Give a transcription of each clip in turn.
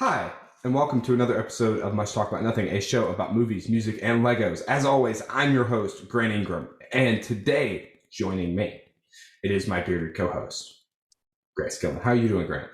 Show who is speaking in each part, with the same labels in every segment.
Speaker 1: Hi, and welcome to another episode of Much Talk About Nothing, a show about movies, music, and Legos. As always, I'm your host, Grant Ingram, and today, joining me, it is my bearded co-host, Grant Skillman. How are you doing, Grant?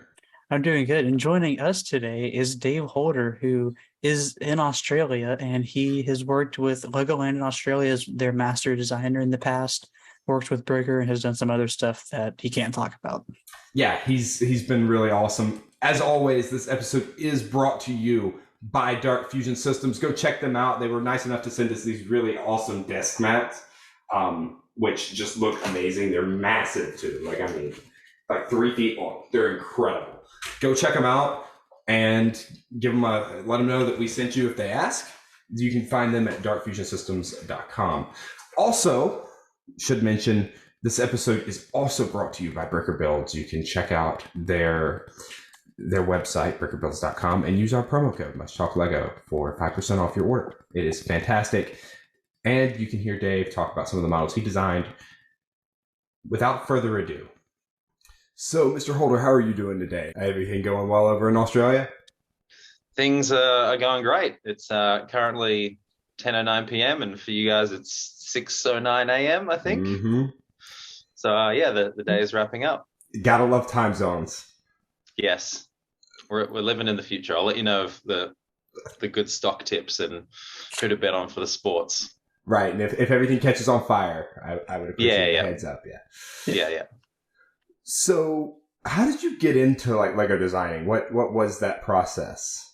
Speaker 2: I'm doing good. And joining us today is Dave Holder, who is in Australia, and he has worked with Legoland in Australia as their master designer in the past, worked with Burger, and has done some other stuff that he can't talk about.
Speaker 1: Yeah, he's been really awesome. As always, this episode is brought to you by Dark Fusion Systems. Go check them out. They were nice enough to send us these really awesome desk mats, which just look amazing. They're massive too. Like 3 feet long. They're incredible. Go check them out and let them know that we sent you if they ask. You can find them at darkfusionsystems.com. Also, should mention this episode is also brought to you by Bricker Builds. You can check out their website, brickerbuilds.com, and use our promo code MuchTalkLego for 5% off your order. It is fantastic. And you can hear Dave talk about some of the models he designed. Without further ado. So, Mr. Holder, how are you doing today? Everything going well over in Australia?
Speaker 3: Things are going great. It's currently 10:09 p.m. and for you guys it's 6:09 a.m. I think.
Speaker 1: Mm-hmm.
Speaker 3: So the day is wrapping up.
Speaker 1: Gotta love time zones.
Speaker 3: Yes, we're living in the future. I'll let you know of the good stock tips and who to bet on for the sports.
Speaker 1: Right, and if everything catches on fire, I would appreciate a heads up.
Speaker 3: Yeah.
Speaker 1: So, how did you get into like Lego designing? What was that process?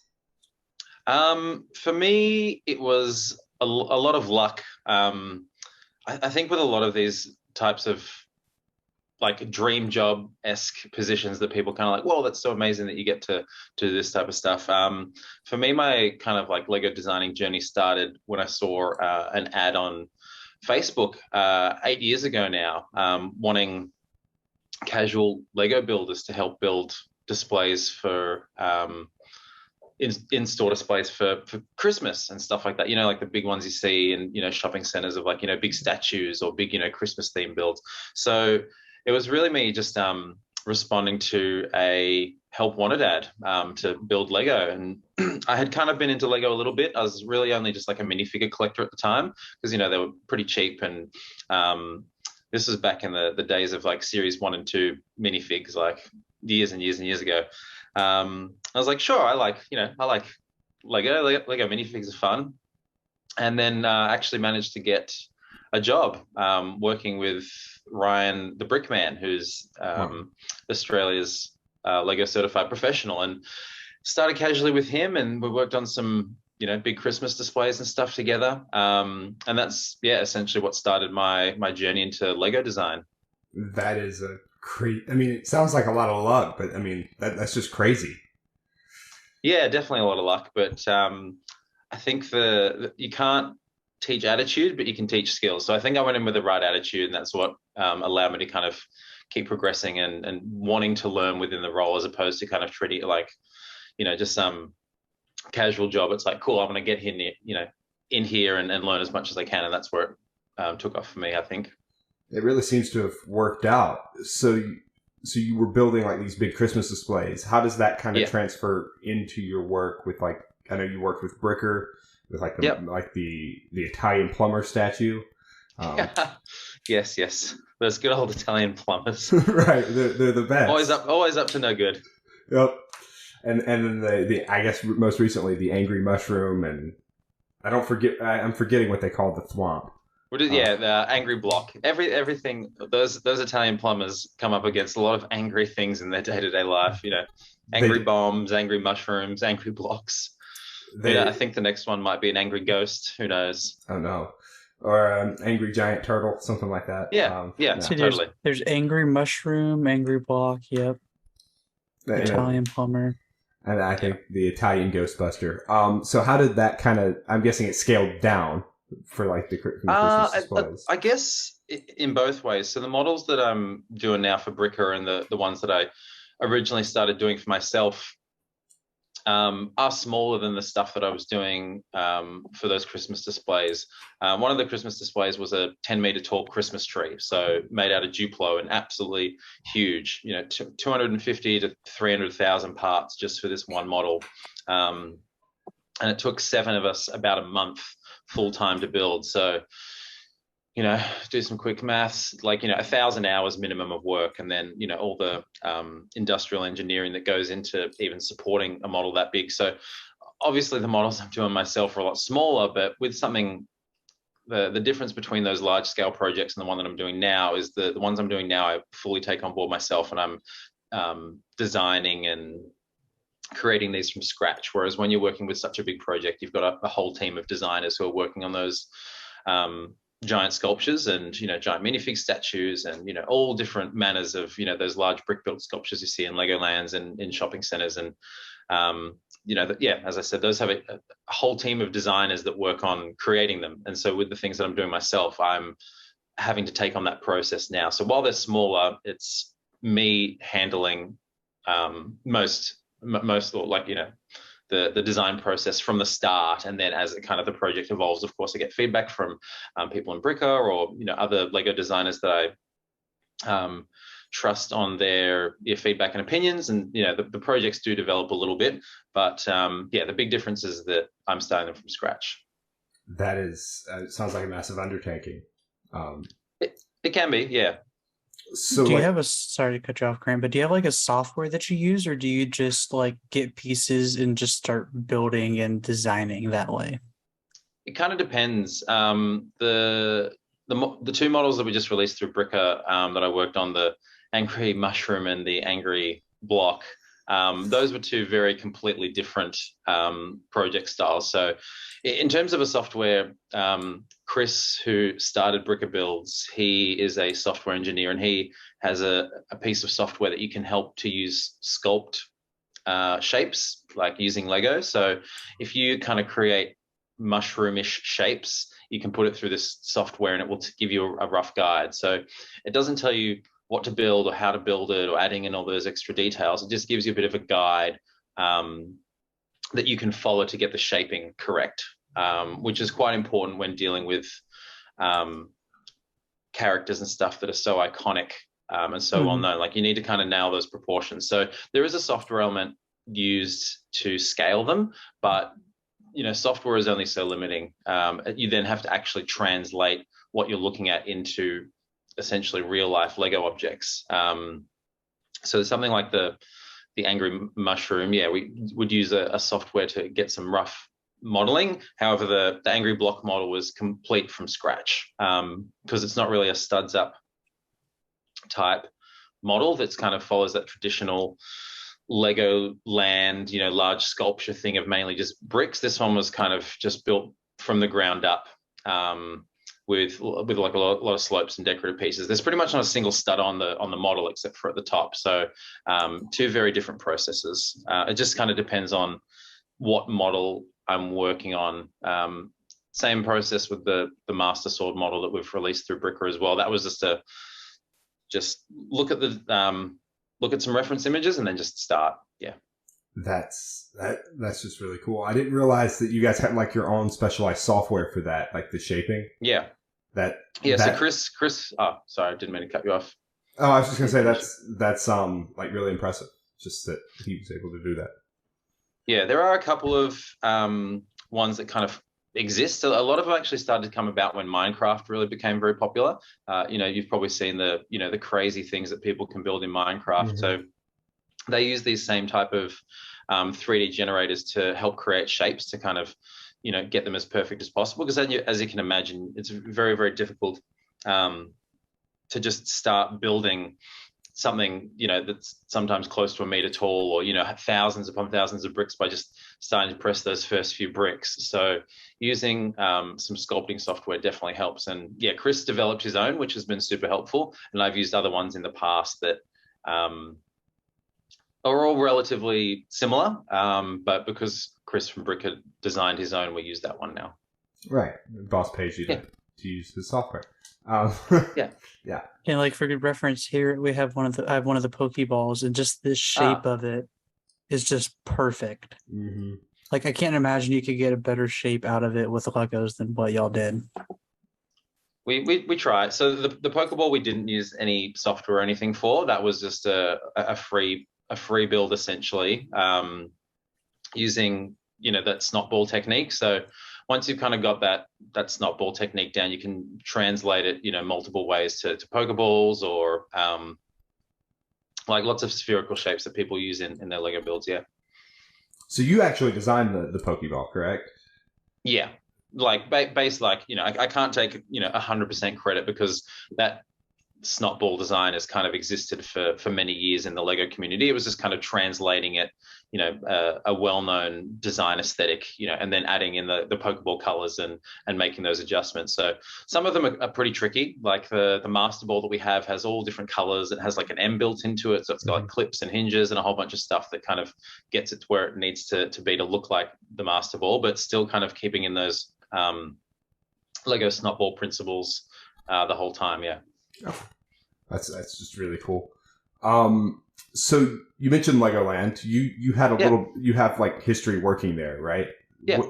Speaker 3: For me, it was a lot of luck. I think with a lot of these types of like dream job-esque positions that people kind of like, whoa, that's so amazing that you get to do this type of stuff. For me, my kind of like Lego designing journey started when I saw an ad on Facebook 8 years ago now, wanting casual Lego builders to help build displays for in-store displays for Christmas and stuff like that, like the big ones you see in shopping centers of like big statues or big Christmas theme builds. So it was really me just responding to a help wanted ad to build Lego. And I had kind of been into Lego a little bit. I was really only just like a minifigure collector at the time because they were pretty cheap. And this was back in the days of like series 1 and 2 minifigs, like years and years and years ago. I was like, sure, I like Lego minifigs are fun. And then actually managed to get a job working with Ryan the Brickman, who's Australia's Lego certified professional, and started casually with him, and we worked on some big Christmas displays and stuff together, and that's essentially what started my journey into Lego design.
Speaker 1: That is a great, it sounds like a lot of luck, but that's just crazy.
Speaker 3: Yeah, definitely a lot of luck, but I think you can't teach attitude, but you can teach skills. So I think I went in with the right attitude, and that's what allowed me to kind of keep progressing and wanting to learn within the role, as opposed to kind of treating it like, just some casual job. It's like, cool, I'm going to get in here and learn as much as I can, and that's where it took off for me, I think.
Speaker 1: It really seems to have worked out. So you were building like these big Christmas displays. How does that kind of transfer into your work with like, I know you worked with Bricker, with like the Italian plumber statue.
Speaker 3: Yes, those good old Italian plumbers.
Speaker 1: Right, they're the best.
Speaker 3: Always up to no good.
Speaker 1: Yep. And then the I guess most recently the angry mushroom, and I'm forgetting what they called the thwomp.
Speaker 3: The angry block. Everything. Those Italian plumbers come up against a lot of angry things in their day-to-day life. Angry bombs, angry mushrooms, angry blocks. I think the next one might be an angry ghost. Who knows?
Speaker 1: Oh no. Or an angry giant turtle, something like that.
Speaker 2: See,
Speaker 3: totally.
Speaker 2: There's angry mushroom, angry block. Yep. Italian plumber.
Speaker 1: And I think the Italian Ghostbuster. So how did that kind of? I'm guessing it scaled down for like the Christmas displays.
Speaker 3: I guess in both ways. So the models that I'm doing now for Bricker and the ones that I originally started doing for myself, are smaller than the stuff that I was doing for those Christmas displays. One of the Christmas displays was a 10-meter tall Christmas tree, so made out of Duplo and absolutely huge. 250 to 300,000 parts just for this one model, and it took 7 of us about a month full time to build. So, do some quick maths, 1,000 hours minimum of work, and then all the industrial engineering that goes into even supporting a model that big. So obviously the models I'm doing myself are a lot smaller, but with something, the difference between those large scale projects and the one that I'm doing now is the ones I'm doing now I fully take on board myself, and I'm designing and creating these from scratch. Whereas when you're working with such a big project, you've got a whole team of designers who are working on those giant sculptures and giant minifig statues and all different manners of those large brick built sculptures you see in Legolands and in shopping centers. And as I said, those have a whole team of designers that work on creating them. And so with the things that I'm doing myself, I'm having to take on that process now. So while they're smaller, it's me handling most the design process from the start, and then as it kind of the project evolves, of course, I get feedback from people in Bricker or other Lego designers that I trust on their feedback and opinions, and the projects do develop a little bit, but the big difference is that I'm starting them from scratch.
Speaker 1: That is, sounds like a massive undertaking.
Speaker 3: It can be, yeah.
Speaker 2: So do you have sorry to cut you off, Graham, but do you have like a software that you use, or do you just like get pieces and just start building and designing that way?
Speaker 3: It kind of depends. The 2 models that we just released through Bricker that I worked on, the Angry Mushroom and the Angry Block, those were 2 very completely different project styles. So in terms of a software, Chris, who started Bricker Builds, he is a software engineer, and he has a piece of software that you can help to use sculpt shapes, like using Lego. So if you kind of create mushroomish shapes, you can put it through this software and it will give you a rough guide. So it doesn't tell you what to build or how to build it or adding in all those extra details. It just gives you a bit of a guide that you can follow to get the shaping correct, which is quite important when dealing with characters and stuff that are so iconic and so well known. Like, you need to kind of nail those proportions. So there is a software element used to scale them, but software is only so limiting. You then have to actually translate what you're looking at into essentially real life Lego objects. So something like the Angry Mushroom, we would use a software to get some rough modeling. However, the Angry Block model was complete from scratch because it's not really a studs up type model that's kind of follows that traditional Legoland, large sculpture thing of mainly just bricks. This one was kind of just built from the ground up with like a lot of slopes and decorative pieces. There's pretty much not a single stud on the model except for at the top. So 2 very different processes. It just kind of depends on what model I'm working on. Same process with the Master Sword model that we've released through Bricker as well. That was just look at some reference images and then just start. Yeah.
Speaker 1: That's just really cool. I didn't realize that you guys had like your own specialized software for that, like the shaping.
Speaker 3: Yeah. So Chris. Oh, sorry, I didn't mean to cut you off.
Speaker 1: Oh, I was just gonna say that's like really impressive. Just that he was able to do that.
Speaker 3: Yeah, there are a couple of ones that kind of exist. A lot of them actually started to come about when Minecraft really became very popular. You've probably seen the crazy things that people can build in Minecraft. Mm-hmm. So they use these same type of 3D generators to help create shapes to kind of get them as perfect as possible. Because as you can imagine, it's very, very difficult to just start building something that's sometimes close to a meter tall, or thousands upon thousands of bricks by just starting to press those first few bricks. So using some sculpting software definitely helps. And Chris developed his own, which has been super helpful, and I've used other ones in the past that are all relatively similar, but because Chris from Brick had designed his own, we use that one now.
Speaker 1: Right, boss pays you to use the software.
Speaker 2: Yeah. And like for good reference, here we have I have one of the Pokeballs, and just this shape of it is just perfect.
Speaker 1: Mm-hmm.
Speaker 2: Like I can't imagine you could get a better shape out of it with Legos than what y'all did.
Speaker 3: We tried. So the Pokeball we didn't use any software or anything for. That was just a free build essentially, using that snot ball technique. So once you've kind of got that snot ball technique down, you can translate it multiple ways to Pokeballs or like lots of spherical shapes that people use in their Lego builds. Yeah.
Speaker 1: So you actually designed the Pokeball, correct?
Speaker 3: Yeah. Like based I can't take 100% credit because that snot ball design has kind of existed for many years in the Lego community. It was just kind of translating it, a well-known design aesthetic, and then adding in the Pokeball colors and making those adjustments. So some of them are pretty tricky. Like the Master Ball that we have has all different colors. It has like an M built into it, so it's got like clips and hinges and a whole bunch of stuff that kind of gets it to where it needs to be to look like the Master Ball, but still kind of keeping in those Lego snot ball principles the whole time. Yeah.
Speaker 1: Oh, that's just really cool. So you mentioned Legoland. You had you have like history working there, right?
Speaker 3: Yeah.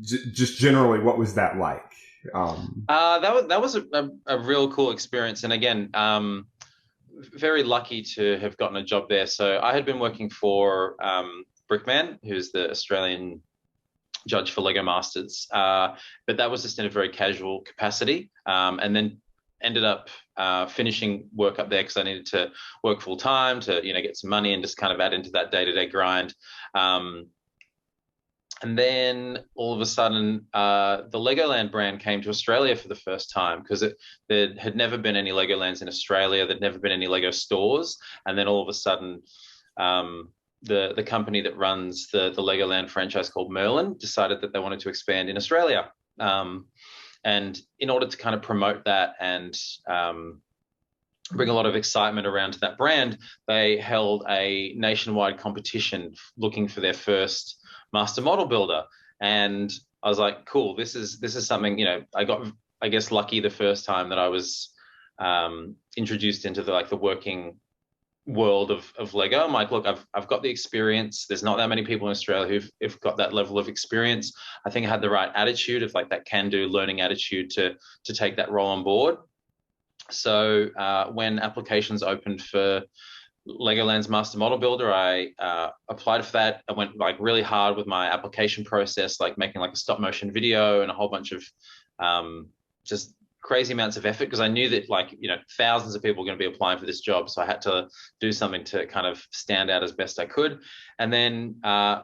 Speaker 1: Just generally, what was that like?
Speaker 3: That was a real cool experience, and again, very lucky to have gotten a job there. So I had been working for Brickman, who's the Australian judge for Lego Masters, but that was just in a very casual capacity, and then ended up finishing work up there because I needed to work full time to get some money and just kind of add into that day-to-day grind. And then all of a sudden, the Legoland brand came to Australia for the first time because there had never been any Legolands in Australia. There'd never been any Lego stores. And then all of a sudden, the company that runs the Legoland franchise called Merlin decided that they wanted to expand in Australia. And in order to kind of promote that and bring a lot of excitement around to that brand, they held a nationwide competition looking for their first master model builder. And I was like, cool, this is something, I got, I guess, lucky the first time that I was introduced into the working world of Lego. I'm like, look, I've got the experience. There's not that many people in Australia who've got that level of experience. I think I had the right attitude of that can-do learning attitude to take that role on board. So when applications opened for Legoland's Master Model Builder, I applied for that. I went really hard with my application process, making a stop motion video and a whole bunch of just crazy amounts of effort because I knew that thousands of people were going to be applying for this job. So I had to do something to kind of stand out as best I could, and then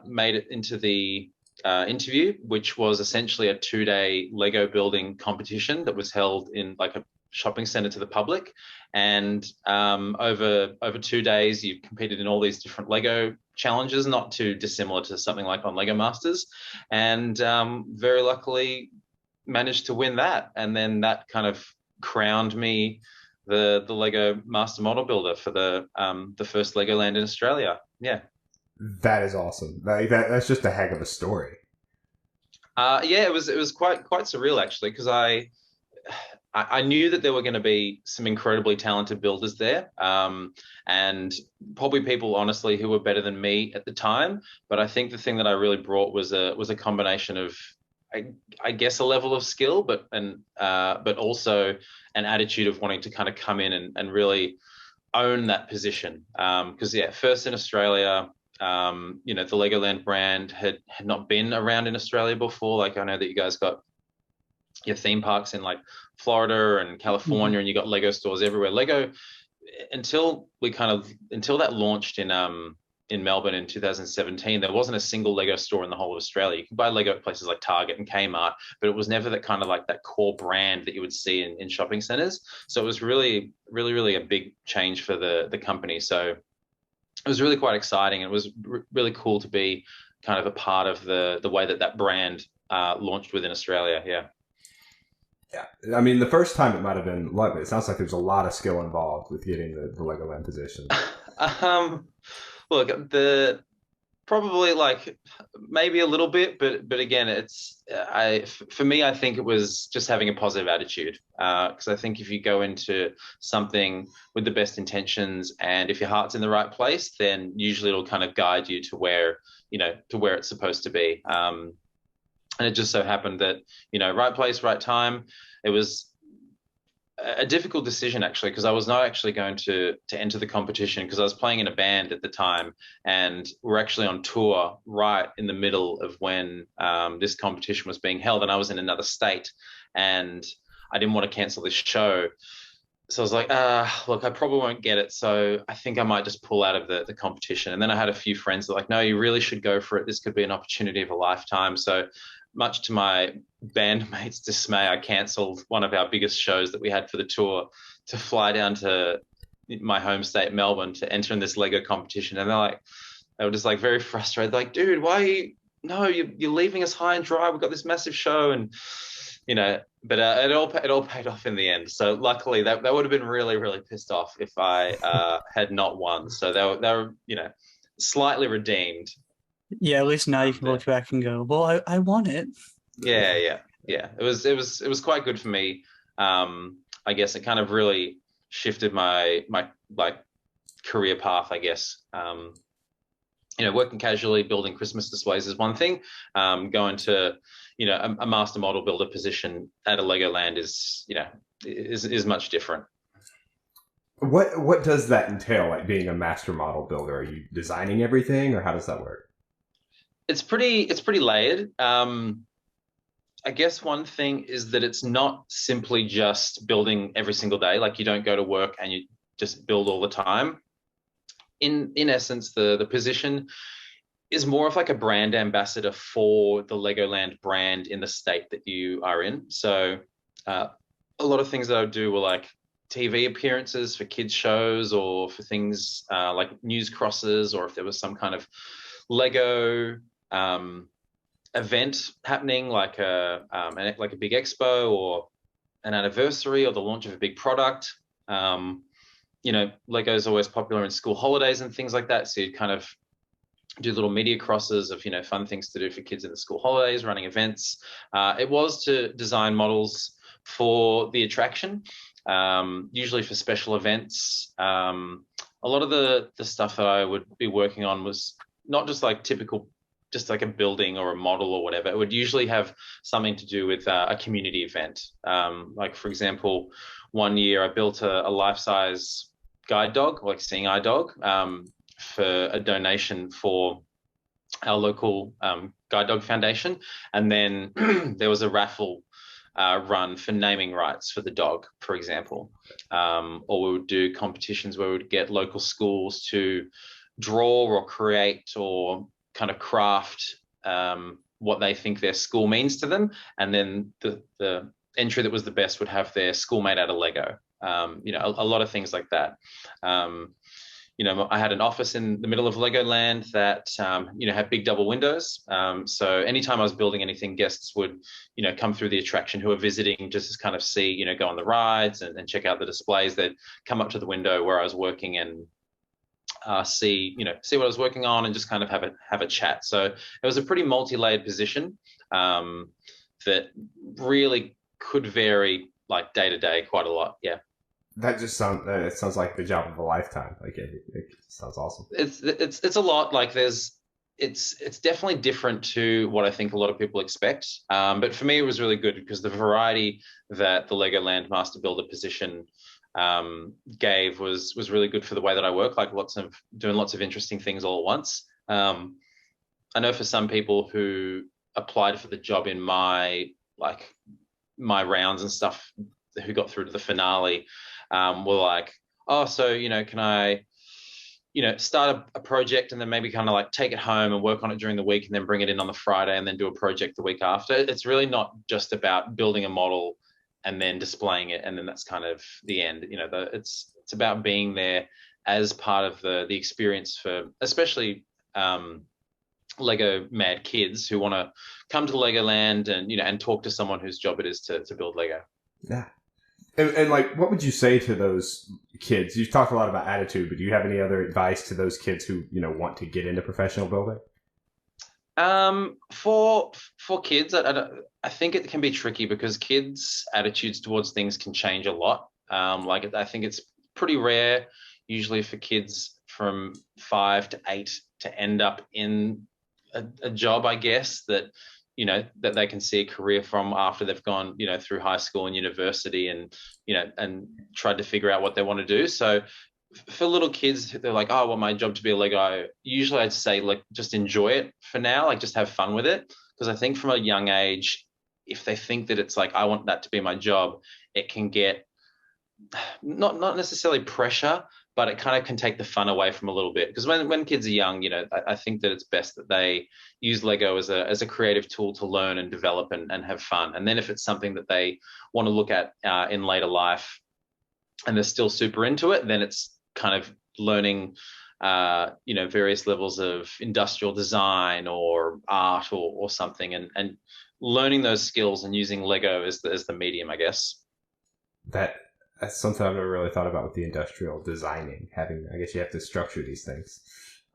Speaker 3: made it into the interview, which was essentially a 2-day Lego building competition that was held in a shopping center to the public. And over 2 days, you competed in all these different Lego challenges, not too dissimilar to something like on Lego Masters. And very luckily managed to win that. And then that kind of crowned me the Lego Master Model Builder for the first Legoland in Australia. Yeah.
Speaker 1: That is awesome. That's just a heck of a story.
Speaker 3: Yeah, it was quite surreal actually, because I knew that there were going to be some incredibly talented builders there, and probably people, honestly, who were better than me at the time. But I think the thing that I really brought was a combination of, I guess, a level of skill, but also an attitude of wanting to kind of come in and really own that position. Because first in Australia, the Legoland brand had not been around in Australia before. I know that you guys got your theme parks in Florida and California, and you got Lego stores everywhere. Lego, until that launched in Melbourne in 2017, there wasn't a single Lego store in the whole of Australia. You can buy Lego at places like Target and Kmart, but it was never that kind of that core brand that you would see in shopping centers. So it was really, really, really a big change for the company. So it was really quite exciting. It was really cool to be kind of a part of the way that brand launched within Australia. Yeah.
Speaker 1: Yeah, I mean, the first time it might have been lovely. It sounds like there's a lot of skill involved with getting the Legoland position.
Speaker 3: Look, the Probably like maybe a little bit, but again, for me, I think it was just having a positive attitude. Because I think if you go into something with the best intentions and if your heart's in the right place, then usually it'll kind of guide you to where it's supposed to be. And it just so happened that right place, right time. It was a difficult decision actually because I was not actually going to enter the competition because I was playing in a band at the time and we're actually on tour right in the middle of when this competition was being held and I was in another state and I didn't want to cancel this show. So I was like, look, I probably won't get it. So I think I might just pull out of the competition. And then I had a few friends that were like, no, you really should go for it. This could be an opportunity of a lifetime. So much to my bandmates' dismay, I cancelled one of our biggest shows that we had for the tour to fly down to my home state, Melbourne, to enter in this Lego competition. And they were just like very frustrated, like, dude, why are you? No, you're leaving us high and dry. We've got this massive show, and but it all paid off in the end. So luckily, that would have been really really pissed off if I had not won. So they were slightly redeemed.
Speaker 2: Yeah, at least now you can look back and go, well, I won it.
Speaker 3: Yeah. It was quite good for me. I guess it kind of really shifted my like career path, I guess. Working casually, building Christmas displays is one thing. Going to, a master model builder position at a Legoland is much different.
Speaker 1: What does that entail, like being a master model builder? Are you designing everything, or how does that work?
Speaker 3: It's pretty layered. I guess one thing is that it's not simply just building every single day. Like you don't go to work and you just build all the time. In essence, the position is more of like a brand ambassador for the Legoland brand in the state that you are in. So a lot of things that I would do were like TV appearances for kids shows or for things like news crosses, or if there was some kind of Lego event happening, like a big expo or an anniversary or the launch of a big product. Lego is always popular in school holidays and things like that. So you kind of do little media crosses of fun things to do for kids in the school holidays, running events. It was to design models for the attraction, usually for special events. A lot of the stuff that I would be working on was not just like typical, just like a building or a model or whatever. It would usually have something to do with a community event. Like for example, one year I built a life-size guide dog, like seeing eye dog, for a donation for our local guide dog foundation. And then there was a raffle run for naming rights for the dog, for example. Or we would do competitions where we would get local schools to draw or create or kind of craft what they think their school means to them. And then the entry that was the best would have their school made out of Lego. A lot of things like that. I had an office in the middle of Legoland that, had big double windows. So anytime I was building anything, guests would, come through the attraction who are visiting just to kind of see, go on the rides and check out the displays. They'd come up to the window where I was working and see what I was working on and just kind of have a chat. So it was a pretty multi-layered position that really could vary like day to day quite a lot. Yeah.
Speaker 1: That just sounds like the job of a lifetime. Like it sounds awesome.
Speaker 3: It's a lot. Like it's definitely different to what I think a lot of people expect. But for me, it was really good because the variety that the Legoland Master Builder position gave was really good for the way that I work. Like doing lots of interesting things all at once. I know for some people who applied for the job in my rounds and stuff, who got through to the finale, were like, oh, so can I start a project and then maybe kind of like take it home and work on it during the week and then bring it in on the Friday and then do a project the week after. It's really not just about building a model and then displaying it and then that's kind of the end. It's about being there as part of the experience for especially Lego mad kids who want to come to Legoland and talk to someone whose job it is to build Lego.
Speaker 1: Yeah. And like, what would you say to those kids? You've talked a lot about attitude, but do you have any other advice to those kids who, want to get into professional building?
Speaker 3: For kids, I think it can be tricky because kids' attitudes towards things can change a lot. Like I think it's pretty rare, usually for kids from 5 to 8 to end up in a job, I guess, that that they can see a career from after they've gone through high school and university and and tried to figure out what they want to do. So for little kids, they're like, oh, I want my job to be a Lego. Usually I'd say like just enjoy it for now, like just have fun with it. Because I think from a young age, if they think that it's like I want that to be my job, it can get not necessarily pressure, but it kind of can take the fun away from a little bit. Because when kids are young, I think that it's best that they use Lego as a creative tool to learn and develop and have fun. And then if it's something that they want to look at in later life and they're still super into it, then it's kind of learning various levels of industrial design or art or something, and learning those skills and using Lego as the medium, I guess.
Speaker 1: That's something I've never really thought about with the industrial designing. I guess you have to structure these things.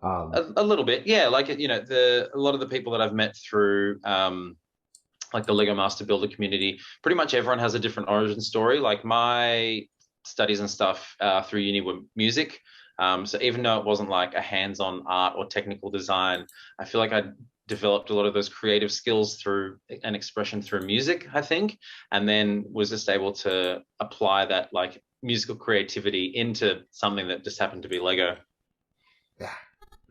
Speaker 3: A little bit, yeah. Like a lot of the people that I've met through like the Lego Master Builder community, pretty much everyone has a different origin story. Like my studies and stuff through uni were music. So even though it wasn't like a hands-on art or technical design, I feel like I developed a lot of those creative skills through an expression through music, I think, and then was just able to apply that like musical creativity into something that just happened to be Lego.
Speaker 1: Yeah,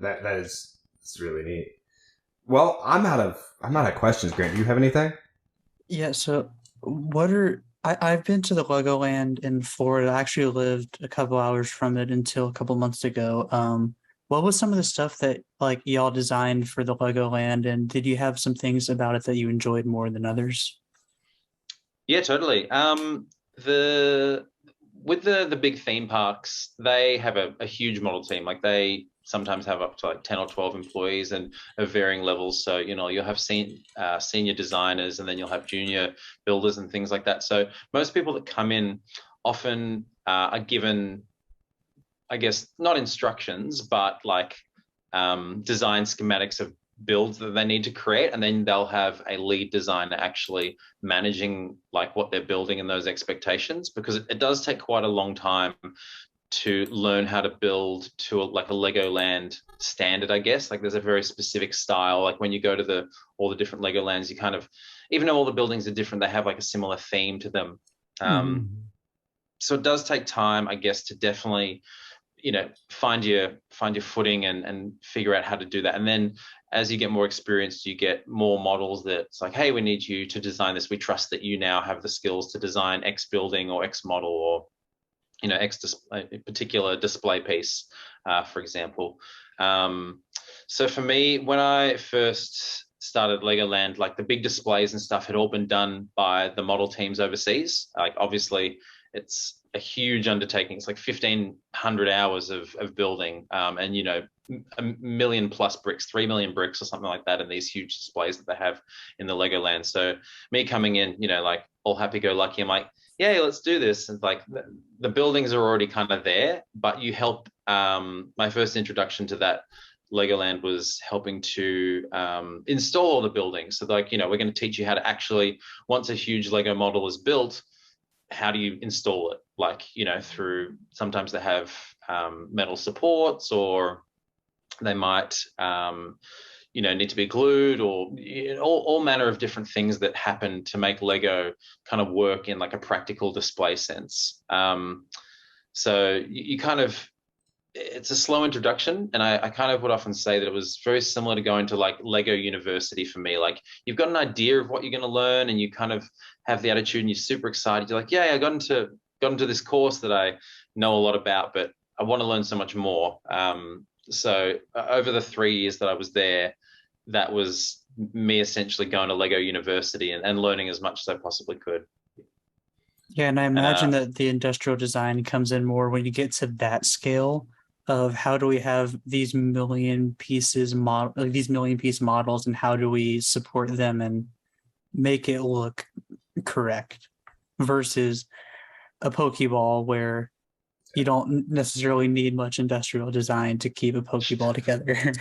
Speaker 1: it's really neat. Well, I'm out of questions, Grant. Do you have anything?
Speaker 2: Yeah, so I've been to the Legoland in Florida. I actually lived a couple hours from it until a couple months ago. What was some of the stuff that like y'all designed for the Legoland, and did you have some things about it that you enjoyed more than others?
Speaker 3: Yeah, totally. The with the big theme parks, they have a huge model team. Like they sometimes have up to like 10 or 12 employees and of varying levels. So, you'll have senior designers, and then you'll have junior builders and things like that. So most people that come in often are given, I guess, not instructions, but like design schematics of builds that they need to create, and then they'll have a lead designer actually managing like what they're building and those expectations, because it does take quite a long time to learn how to build to like a Legoland standard, I guess. Like there's a very specific style. Like when you go to all the different Legolands, you kind of, even though all the buildings are different, they have like a similar theme to them. So it does take time, I guess, to definitely find your footing and figure out how to do that. And then as you get more experienced, you get more models that it's like, hey, we need you to design this. We trust that you now have the skills to design X building or X model or a particular display piece, for example. So for me, when I first started Legoland, like the big displays and stuff had all been done by the model teams overseas. Like obviously it's a huge undertaking. It's like 1,500 hours of building, and a million plus bricks, 3 million bricks or something like that, in these huge displays that they have in the Legoland. So me coming in, like all happy-go-lucky, I'm like, yeah, let's do this. And like the buildings are already kind of there, but you help. My first introduction to that Legoland was helping to install all the buildings. So like, we're going to teach you how to actually, once a huge Lego model is built, how do you install it? Like, through, sometimes they have metal supports, or they might, need to be glued, or all manner of different things that happen to make Lego kind of work in like a practical display sense. So you kind of, it's a slow introduction, and I kind of would often say that it was very similar to going to like Lego University for me. Like you've got an idea of what you're going to learn, and you kind of have the attitude, and you're super excited. You're like, yeah, I got into this course that I know a lot about, but I want to learn so much more. So over the 3 years that I was there, that was me essentially going to Lego University and learning as much as I possibly could.
Speaker 2: Yeah, and I imagine that the industrial design comes in more when you get to that scale of how do we have these million-piece models, and how do we support them and make it look correct, versus a Pokeball where you don't necessarily need much industrial design to keep a Pokeball together.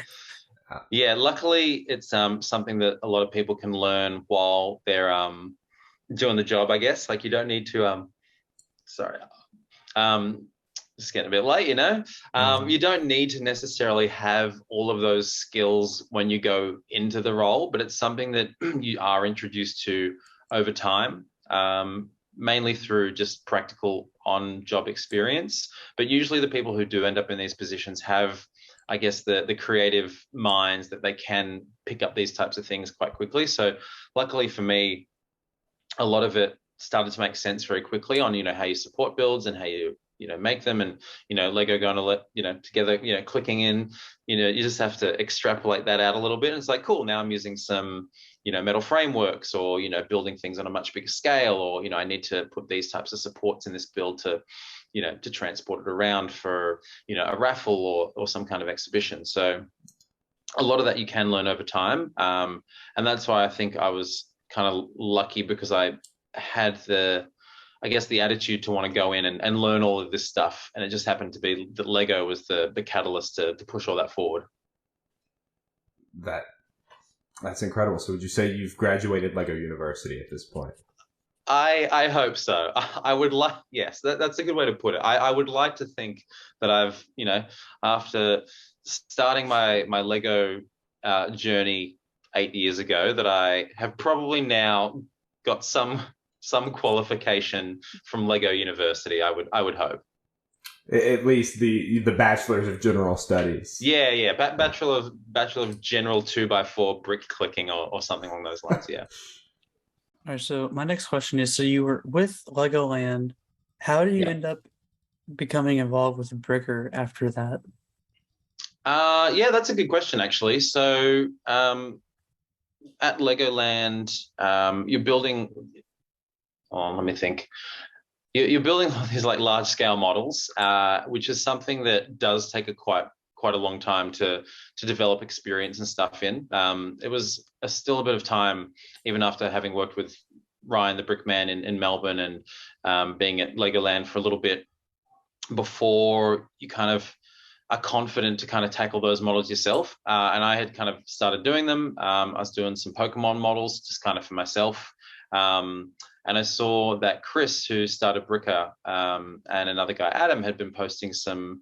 Speaker 3: Yeah, luckily it's something that a lot of people can learn while they're doing the job, I guess. Like you don't need to sorry. Um just getting a bit late, you know. You don't need to necessarily have all of those skills when you go into the role, but it's something that you are introduced to over time, mainly through just practical on-job experience. But usually the people who do end up in these positions have, I guess, the creative minds that they can pick up these types of things quite quickly. So luckily for me, a lot of it started to make sense very quickly on, how you support builds and how you make them, and Lego going to let together, clicking in, you just have to extrapolate that out a little bit, and it's like, cool, now I'm using some metal frameworks, or building things on a much bigger scale, or I need to put these types of supports in this build to to transport it around for a raffle or some kind of exhibition. So a lot of that you can learn over time, and that's why I think I was kind of lucky, because I had the attitude to want to go in and learn all of this stuff, and it just happened to be that Lego was the catalyst to push all that forward.
Speaker 1: That's incredible. So would you say you've graduated Lego University at this point?
Speaker 3: I hope so. I would like, yes, that's a good way to put it. I would like to think that I've, after starting my Lego journey 8 years ago, that I have probably now got some qualification from Lego University. I would hope.
Speaker 1: At least the bachelor's of general studies.
Speaker 3: Yeah. Bachelor of General 2x4 brick clicking or something along those lines. Yeah.
Speaker 2: All right, so my next question is, so you were with Legoland. How did you end up becoming involved with Bricker after that?
Speaker 3: Yeah, that's a good question, actually. So at Legoland, you're building, let me think. You're building these like large scale models, which is something that does take quite a long time to develop experience and stuff in. It was still a bit of time, even after having worked with Ryan the Brickman in Melbourne, and being at Legoland for a little bit, before you kind of are confident to kind of tackle those models yourself. And I had kind of started doing them. I was doing some Pokemon models just kind of for myself. And I saw that Chris, who started Bricker, and another guy, Adam, had been posting some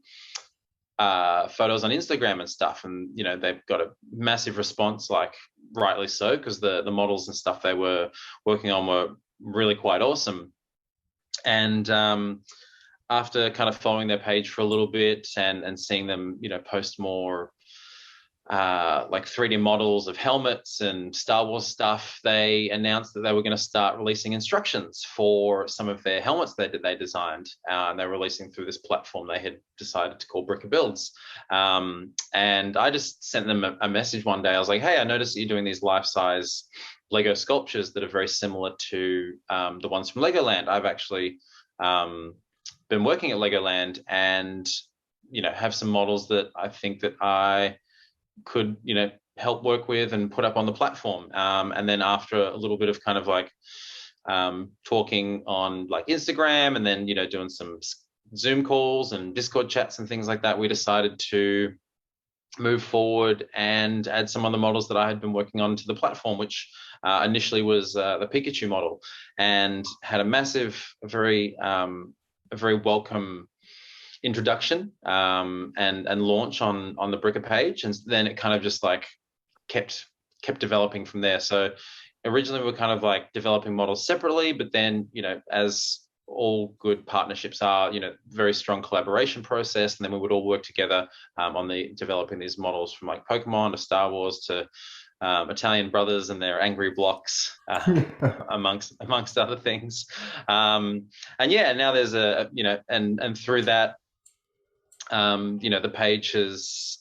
Speaker 3: photos on Instagram and stuff. And, they've got a massive response, like rightly so, because the models and stuff they were working on were really quite awesome. And after kind of following their page for a little bit and seeing them, post more like 3D models of helmets and Star Wars stuff, they announced that they were going to start releasing instructions for some of their helmets they designed. And they're releasing through this platform they had decided to call Bricker Builds. And I just sent them a message one day. I was like, hey, I noticed that you're doing these life-size Lego sculptures that are very similar to the ones from Legoland. I've actually been working at Legoland and, have some models that I think that I could help work with and put up on the platform. And then after a little bit of kind of like talking on like Instagram, and then doing some Zoom calls and Discord chats and things like that, we decided to move forward and add some of the models that I had been working on to the platform, which initially was the Pikachu model, and had a massive, a very welcome introduction and launch on the Bricker page, and then it kind of just like kept developing from there. So originally we were kind of like developing models separately, but then as all good partnerships are, very strong collaboration process, and then we would all work together on the developing these models, from like Pokemon to Star Wars to Italian brothers and their angry blocks, amongst other things. And yeah, now there's and through that, the page has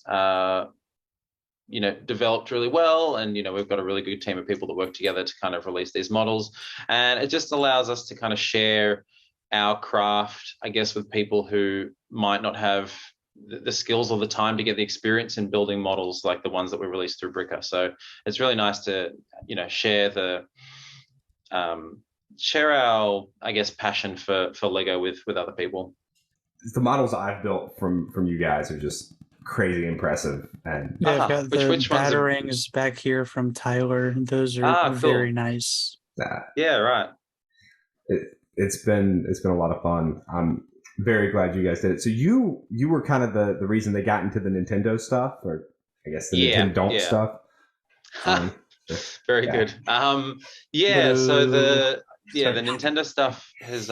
Speaker 3: developed really well, and we've got a really good team of people that work together to kind of release these models, and it just allows us to kind of share our craft, I guess, with people who might not have the skills or the time to get the experience in building models like the ones that we released through Bricker. So it's really nice to share our, I guess, passion for Lego with other people.
Speaker 1: The models I've built from you guys are just crazy impressive. And
Speaker 2: Yeah, I've got the
Speaker 3: Which ones are
Speaker 2: batarangs back here from Tyler. Those are very
Speaker 3: cool.
Speaker 2: nice.
Speaker 3: Yeah, right.
Speaker 1: It's been a lot of fun. I'm very glad you guys did it. So you were kind of the reason they got into the Nintendo stuff, or I guess the
Speaker 3: Yeah,
Speaker 1: Nintendo
Speaker 3: yeah.
Speaker 1: stuff. Um,
Speaker 3: Very
Speaker 1: yeah.
Speaker 3: good. Yeah, so
Speaker 2: Boo.
Speaker 3: the
Speaker 2: Sorry.
Speaker 3: Nintendo stuff has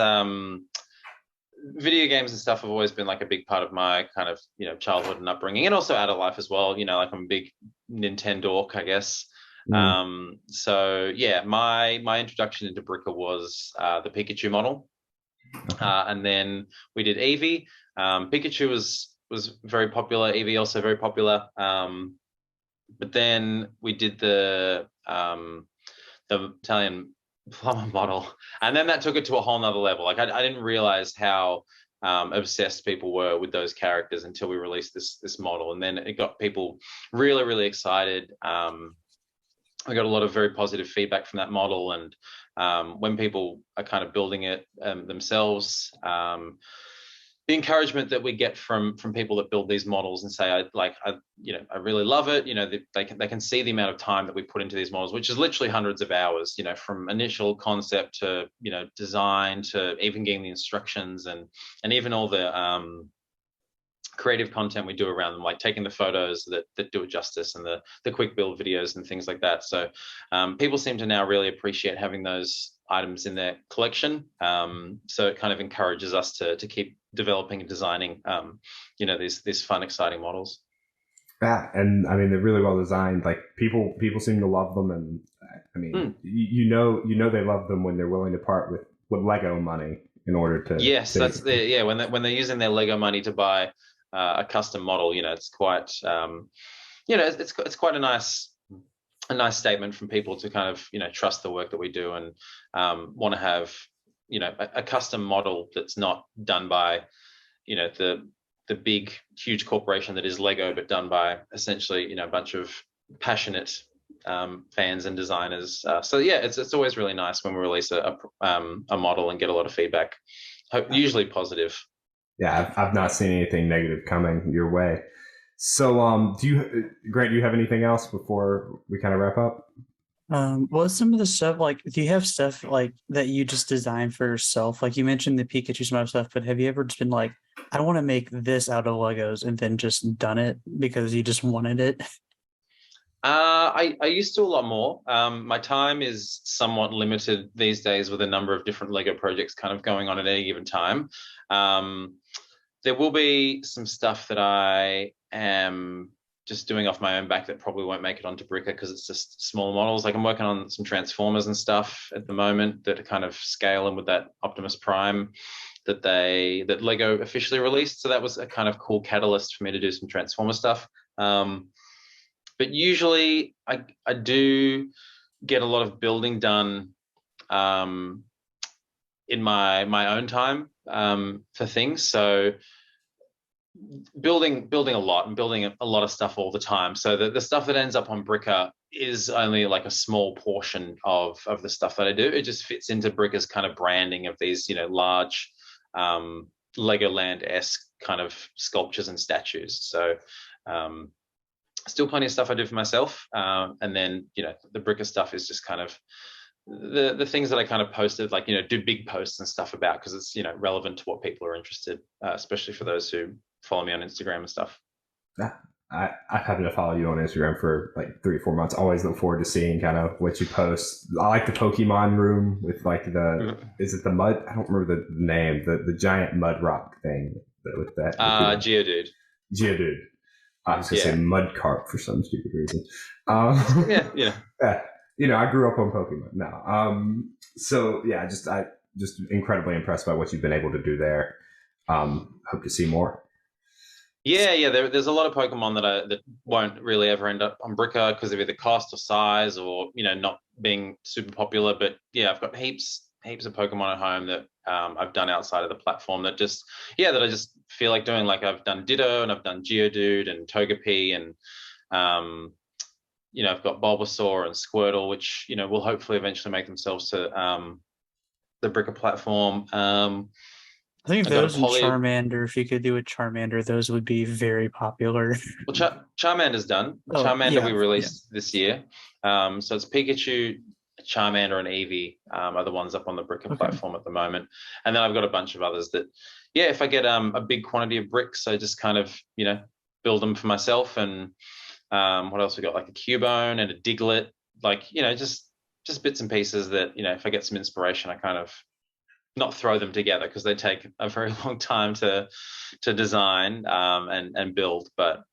Speaker 3: video games and stuff have always been like a big part of my kind of, childhood and upbringing, and also adult life as well. Like I'm a big Nintendo, I guess.
Speaker 1: Mm.
Speaker 3: So yeah, my introduction into Bricker was the Pikachu model, and then we did Eevee. Pikachu was very popular. Eevee also very popular. But then we did the Italian plumber model, and then that took it to a whole nother level. Like I didn't realize how obsessed people were with those characters until we released this model, and then it got people really, really excited. I got a lot of very positive feedback from that model, and when people are kind of building it themselves, the encouragement that we get from people that build these models and say, I really love it. They can see the amount of time that we put into these models, which is literally hundreds of hours. From initial concept to design to even getting the instructions and even all the creative content we do around them, like taking the photos that do it justice and the quick build videos and things like that. So people seem to now really appreciate having those items in their collection. So it kind of encourages us to keep developing and designing, these fun, exciting models.
Speaker 1: Yeah, and I mean they're really well designed. Like people seem to love them, and I mean you know they love them when they're willing to part with Lego money in order to.
Speaker 3: Yes, that's when they're using their Lego money to buy a custom model. It's quite it's quite a nice statement from people to kind of trust the work that we do and want to have a custom model that's not done by the big huge corporation that is Lego, but done by essentially a bunch of passionate fans and designers. So yeah, it's always really nice when we release a model and get a lot of feedback, usually positive.
Speaker 1: Yeah, I've not seen anything negative coming your way. So, Grant, do you have anything else before we kind of wrap up?
Speaker 2: Well, some of the stuff, like, do you have stuff like that you just design for yourself? Like you mentioned the Pikachu smart stuff, but have you ever just been like, I want to make this out of Legos and then just done it because you just wanted it?
Speaker 3: I used to a lot more. My time is somewhat limited these days with a number of different Lego projects kind of going on at any given time. There will be some stuff that I am just doing off my own back that probably won't make it onto Bricker because it's just small models. Like I'm working on some Transformers and stuff at the moment that are kind of scaling with that Optimus Prime that Lego officially released. So that was a kind of cool catalyst for me to do some Transformer stuff. But usually I do get a lot of building done in my own time for things. So building a lot and building a lot of stuff all the time. So the stuff that ends up on Bricker is only like a small portion of the stuff that I do. It just fits into Bricker's kind of branding of these, large Legoland-esque kind of sculptures and statues. So still plenty of stuff I do for myself. And then, the Bricker stuff is just kind of the things that I kind of posted, like, do big posts and stuff about because it's, relevant to what people are interested, especially for those who follow me on Instagram and stuff.
Speaker 1: Yeah, I happen to follow you on Instagram for like 3 or 4 months. Always look forward to seeing kind of what you post. I like the Pokemon room with like is it the mud? I don't remember the name. The giant mud rock thing with that.
Speaker 3: Geodude.
Speaker 1: Geodude. I was gonna say mud carp for some stupid reason. Yeah. I grew up on Pokemon. No. So yeah, I just incredibly impressed by what you've been able to do there. Hope to see more.
Speaker 3: Yeah. There's a lot of Pokemon that won't really ever end up on Bricker because of either cost or size or not being super popular. But yeah, I've got heaps of Pokemon at home that I've done outside of the platform that I just feel like doing. Like I've done Ditto and I've done Geodude and Togepi and I've got Bulbasaur and Squirtle, which will hopefully eventually make themselves to the Bricker platform.
Speaker 2: I think
Speaker 3: I got a
Speaker 2: those and
Speaker 3: poly.
Speaker 2: Charmander, if you could do a Charmander, those would be very popular.
Speaker 3: Well, Charmander's done.
Speaker 2: Oh,
Speaker 3: Charmander we
Speaker 2: yeah.
Speaker 3: released this year. So it's Pikachu, Charmander, and Eevee are the ones up on the Bricker
Speaker 2: Okay.
Speaker 3: platform at the moment. And then I've got a bunch of others that, yeah, if I get a big quantity of bricks, I just kind of, build them for myself. And what else we got? Like a Cubone and a Diglett, like, just bits and pieces that, if I get some inspiration, I kind of not throw them together because they take a very long time to design and build. But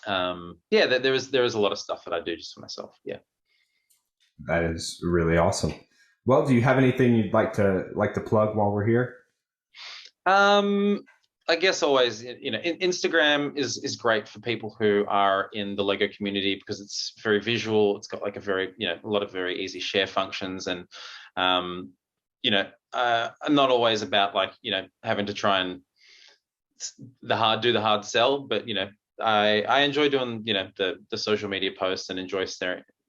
Speaker 3: yeah, there is a lot of stuff that I do just for myself. Yeah.
Speaker 1: That is really awesome. Well, do you have anything you'd like to plug while we're here?
Speaker 3: I guess always, Instagram is great for people who are in the Lego community because it's very visual. It's got like a lot of very easy share functions, and I'm not always about like having to try and do the hard sell, but I enjoy doing the social media posts and enjoy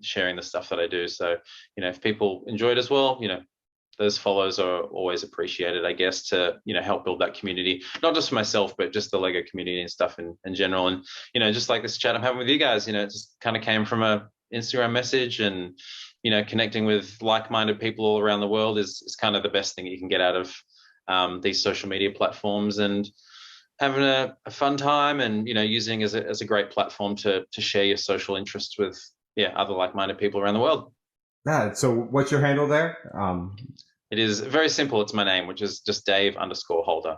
Speaker 3: sharing the stuff that I do. So if people enjoy it as well, those follows are always appreciated, I guess, to help build that community, not just for myself, but just the Lego community and stuff in general. And just like this chat I'm having with you guys, it just kind of came from a Instagram message, and connecting with like-minded people all around the world is kind of the best thing you can get out of these social media platforms, and having a fun time, and using as a great platform to share your social interests with other like-minded people around the world.
Speaker 1: Yeah. So what's your handle there?
Speaker 3: It is very simple. It's my name, which is just Dave_Holder_.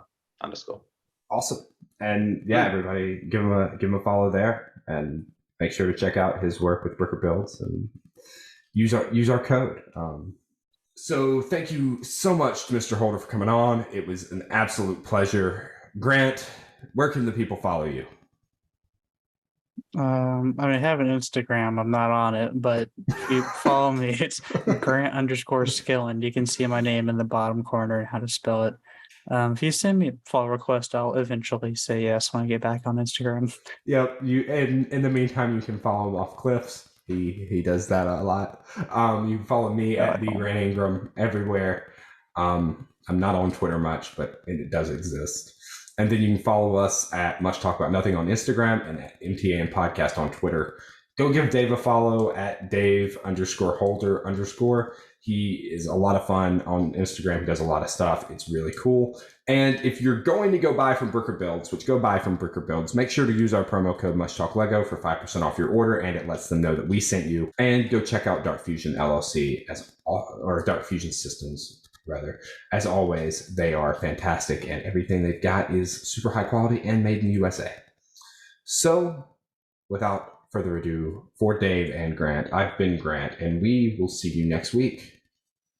Speaker 1: Awesome. And yeah, everybody give him a follow there, and make sure to check out his work with Bricker Builds and use our code. So thank you so much to Mr. Holder for coming on. It was an absolute pleasure. Grant, where can the people follow you?
Speaker 2: I have an Instagram. I'm not on it, but if you follow me, it's Grant_Skilland. You can see my name in the bottom corner and how to spell it. If you send me a follow request, I'll eventually say yes when I get back on Instagram.
Speaker 1: Yep. In the meantime, you can follow him off cliffs. He does that a lot. You can follow me at the Ran Ingram everywhere. I'm not on Twitter much, but it does exist. And then you can follow us at Much Talk About Nothing on Instagram and at MTAN Podcast on Twitter. Go give Dave a follow at Dave_Holder_. He is a lot of fun on Instagram. He does a lot of stuff. It's really cool. And if you're going to go buy from Bricker Builds, make sure to use our promo code MuchTalkLego for 5% off your order, and it lets them know that we sent you. And go check out Dark Fusion LLC or Dark Fusion Systems. Rather, as always, they are fantastic, and everything they've got is super high quality and made in the USA. So, without further ado, for Dave and Grant, I've been Grant, and we will see you next week.